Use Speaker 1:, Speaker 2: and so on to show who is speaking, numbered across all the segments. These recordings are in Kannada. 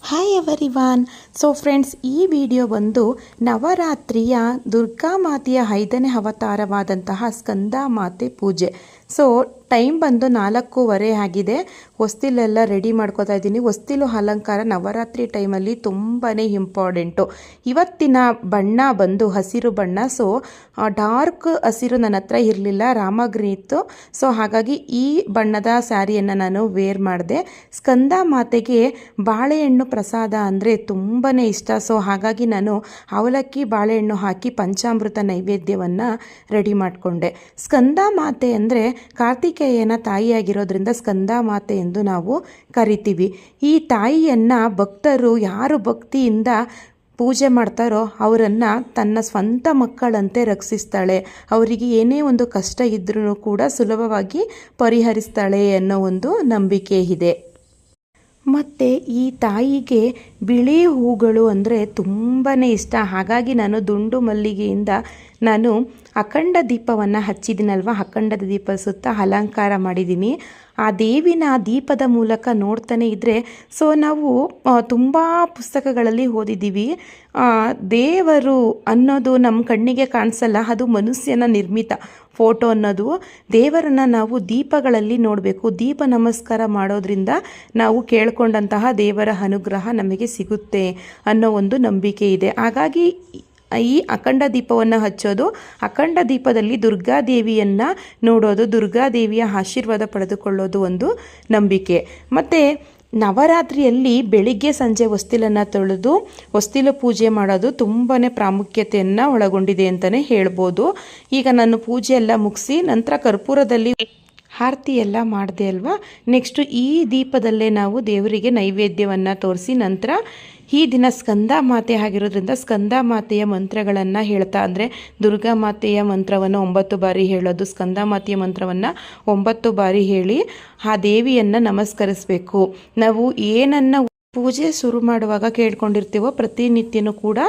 Speaker 1: ಹಾಯ್ ಎವರಿವಾನ್. ಸೊ ಫ್ರೆಂಡ್ಸ್, ಈ ವಿಡಿಯೋ ಬಂದು ನವರಾತ್ರಿಯ ದುರ್ಗಾ ಮಾತೆಯ 5ನೇ ಅವತಾರವಾದಂತಹ ಸ್ಕಂದ ಮಾತೆ ಪೂಜೆ. ಸೊ ಟೈಮ್ ಬಂದು 4:15 ಆಗಿದೆ. ಹೊಸ್ತಿಲೆಲ್ಲ ರೆಡಿ ಮಾಡ್ಕೋತಾ ಇದ್ದೀನಿ. ಹೊಸ್ತಿಲು ಅಲಂಕಾರ ನವರಾತ್ರಿ ಟೈಮಲ್ಲಿ ತುಂಬಾ ಇಂಪಾರ್ಟೆಂಟು. ಇವತ್ತಿನ ಬಣ್ಣ ಬಂದು ಹಸಿರು ಬಣ್ಣ. ಸೊ ಡಾರ್ಕ್ ಹಸಿರು ನನ್ನ ಹತ್ರ ಇರಲಿಲ್ಲ, ರಾಮಗ್ರೀನ್ ಇತ್ತು. ಸೊ ಹಾಗಾಗಿ ಈ ಬಣ್ಣದ ಸ್ಯಾರಿಯನ್ನು ನಾನು ವೇರ್ ಮಾಡಿದೆ. ಸ್ಕಂದ ಮಾತೆಗೆ ಬಾಳೆಹಣ್ಣು ಪ್ರಸಾದ ಅಂದರೆ ತುಂಬಾ ಇಷ್ಟ. ಸೊ ಹಾಗಾಗಿ ನಾನು ಅವಲಕ್ಕಿ ಬಾಳೆಹಣ್ಣು ಹಾಕಿ ಪಂಚಾಮೃತ ನೈವೇದ್ಯವನ್ನು ರೆಡಿ ಮಾಡಿಕೊಂಡೆ. ಸ್ಕಂದ ಮಾತೆ ಅಂದರೆ ಕಾರ್ತಿಕೇಯನ ತಾಯಿಯಾಗಿರೋದ್ರಿಂದ ಸ್ಕಂದ ಮಾತೆ ಎಂದು ನಾವು ಕರಿತೀವಿ. ಈ ತಾಯಿಯನ್ನು ಭಕ್ತರು ಯಾರು ಭಕ್ತಿಯಿಂದ ಪೂಜೆ ಮಾಡ್ತಾರೋ ಅವರನ್ನು ತನ್ನ ಸ್ವಂತ ಮಕ್ಕಳಂತೆ ರಕ್ಷಿಸ್ತಾಳೆ. ಅವರಿಗೆ ಏನೇ ಒಂದು ಕಷ್ಟ ಇದ್ರೂ ಕೂಡ ಸುಲಭವಾಗಿ ಪರಿಹರಿಸ್ತಾಳೆ ಅನ್ನೋ ಒಂದು ನಂಬಿಕೆ ಇದೆ. ಮತ್ತು ಈ ತಾಯಿಗೆ ಬಿಳಿ ಹೂಗಳು ಅಂದರೆ ತುಂಬಾ ಇಷ್ಟ. ಹಾಗಾಗಿ ನಾನು ದುಂಡು ಮಲ್ಲಿಗೆಯಿಂದ ನಾನು ಅಖಂಡ ದೀಪವನ್ನು ಹಚ್ಚಿದ್ದೀನಲ್ವ, ಅಖಂಡದ ದೀಪ ಸುತ್ತ ಅಲಂಕಾರ ಮಾಡಿದ್ದೀನಿ. ಆ ದೇವಿನ ದೀಪದ ಮೂಲಕ ನೋಡ್ತಾನೆ ಇದ್ದರೆ, ಸೊ ನಾವು ತುಂಬ ಪುಸ್ತಕಗಳಲ್ಲಿ ಓದಿದ್ದೀವಿ, ದೇವರು ಅನ್ನೋದು ನಮ್ಮ ಕಣ್ಣಿಗೆ ಕಾಣಿಸಲ್ಲ, ಅದು ಮನುಷ್ಯನ ನಿರ್ಮಿತ ಫೋಟೋ ಅನ್ನೋದು. ದೇವರನ್ನು ನಾವು ದೀಪಗಳಲ್ಲಿ ನೋಡಬೇಕು. ದೀಪ ನಮಸ್ಕಾರ ಮಾಡೋದ್ರಿಂದ ನಾವು ಕೇಳ್ಕೊಂಡಂತಹ ದೇವರ ಅನುಗ್ರಹ ನಮಗೆ ಸಿಗುತ್ತೆ ಅನ್ನೋ ಒಂದು ನಂಬಿಕೆ ಇದೆ. ಹಾಗಾಗಿ ಈ ಅಖಂಡ ದೀಪವನ್ನು ಹಚ್ಚೋದು, ಅಖಂಡ ದೀಪದಲ್ಲಿ ದುರ್ಗಾದೇವಿಯನ್ನು ನೋಡೋದು, ದುರ್ಗಾದೇವಿಯ ಆಶೀರ್ವಾದ ಪಡೆದುಕೊಳ್ಳೋದು ಒಂದು ನಂಬಿಕೆ. ಮತ್ತು ನವರಾತ್ರಿಯಲ್ಲಿ ಬೆಳಿಗ್ಗೆ ಸಂಜೆ ಹೊಸ್ತಿಲನ್ನು ತೊಳೆದು ಹೊಸ್ತಿಲು ಪೂಜೆ ಮಾಡೋದು ತುಂಬಾ ಪ್ರಾಮುಖ್ಯತೆಯನ್ನು ಒಳಗೊಂಡಿದೆ ಅಂತಲೇ ಹೇಳ್ಬೋದು. ಈಗ ನಾನು ಪೂಜೆ ಎಲ್ಲ ಮುಗಿಸಿ ನಂತರ ಕರ್ಪೂರದಲ್ಲಿ ಆರತಿ ಎಲ್ಲ ಮಾಡಿದೆ ಅಲ್ವಾ. ನೆಕ್ಸ್ಟು ಈ ದೀಪದಲ್ಲೇ ನಾವು ದೇವರಿಗೆ ನೈವೇದ್ಯವನ್ನು ತೋರಿಸಿ ನಂತರ ಈ ದಿನ ಸ್ಕಂದ ಮಾತೆ ಆಗಿರೋದ್ರಿಂದ ಸ್ಕಂದ ಮಾತೆಯ ಮಂತ್ರಗಳನ್ನು ಹೇಳ್ತಾ, ಅಂದರೆ ದುರ್ಗಾ ಮಾತೆಯ ಮಂತ್ರವನ್ನು 9 ಬಾರಿ ಹೇಳೋದು, ಸ್ಕಂದ ಮಾತೆಯ ಮಂತ್ರವನ್ನು 9 ಬಾರಿ ಹೇಳಿ ಆ ದೇವಿಯನ್ನು ನಮಸ್ಕರಿಸಬೇಕು. ನಾವು ಏನನ್ನು ಪೂಜೆ ಶುರು ಮಾಡುವಾಗ ಕೇಳ್ಕೊಂಡಿರ್ತೀವೋ ಪ್ರತಿನಿತ್ಯನೂ ಕೂಡ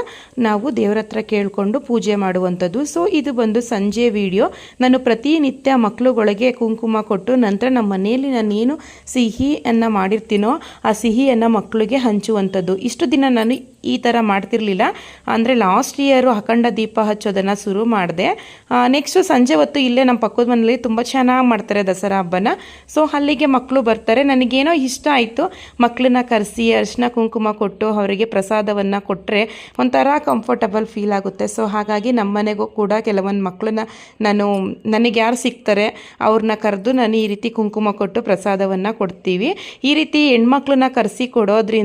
Speaker 1: ನಾವು ದೇವರ ಹತ್ರ ಕೇಳಿಕೊಂಡು ಪೂಜೆ ಮಾಡುವಂಥದ್ದು. ಸೊ ಇದು ಬಂದು ಸಂಜೆ ವಿಡಿಯೋ. ನಾನು ಪ್ರತಿನಿತ್ಯ ಮಕ್ಕಳುಗಳಿಗೆ ಕುಂಕುಮ ಕೊಟ್ಟು ನಂತರ ನಮ್ಮ ಮನೆಯಲ್ಲಿ ನಾನೇನು ಸಿಹಿಯನ್ನು ಮಾಡಿರ್ತೀನೋ ಆ ಸಿಹಿಯನ್ನು ಮಕ್ಕಳಿಗೆ ಹಂಚುವಂಥದ್ದು. ಇಷ್ಟು ದಿನ ನಾನು ಈ ಥರ ಮಾಡ್ತಿರ್ಲಿಲ್ಲ. ಅಂದರೆ ಲಾಸ್ಟ್ ಇಯರು ಅಖಂಡ ದೀಪ ಹಚ್ಚೋದನ್ನು ಶುರು ಮಾಡಿದೆ. ನೆಕ್ಸ್ಟು ಸಂಜೆ ಹೊತ್ತು ಇಲ್ಲೇ ನಮ್ಮ ಪಕ್ಕದ ಮನೇಲಿ ತುಂಬ ಚೆನ್ನಾಗಿ ಮಾಡ್ತಾರೆ ದಸರಾ ಹಬ್ಬನ. ಸೊ ಅಲ್ಲಿಗೆ ಮಕ್ಕಳು ಬರ್ತಾರೆ. ನನಗೇನೋ ಇಷ್ಟ ಆಯಿತು, ಮಕ್ಕಳನ್ನ ಕರೆಸಿ ಅರಿಶಿನ ಕುಂಕುಮ ಕೊಟ್ಟು ಅವರಿಗೆ ಪ್ರಸಾದವನ್ನು ಕೊಟ್ಟರೆ ಒಂಥರ ಕಂಫರ್ಟಬಲ್ ಫೀಲ್ ಆಗುತ್ತೆ. ಸೊ ಹಾಗಾಗಿ ನಮ್ಮ ಮನೆಗೂ ಕೂಡ ಕೆಲವೊಂದು ಮಕ್ಕಳನ್ನ ನನಗೆ ಯಾರು ಸಿಗ್ತಾರೆ ಅವ್ರನ್ನ ಕರೆದು ನಾನು ಈ ರೀತಿ ಕುಂಕುಮ ಕೊಟ್ಟು ಪ್ರಸಾದವನ್ನು ಕೊಡ್ತೀವಿ. ಈ ರೀತಿ ಹೆಣ್ಮಕ್ಳನ್ನ ಕರೆಸಿ ಕೊಡೋದ್ರಿಂದ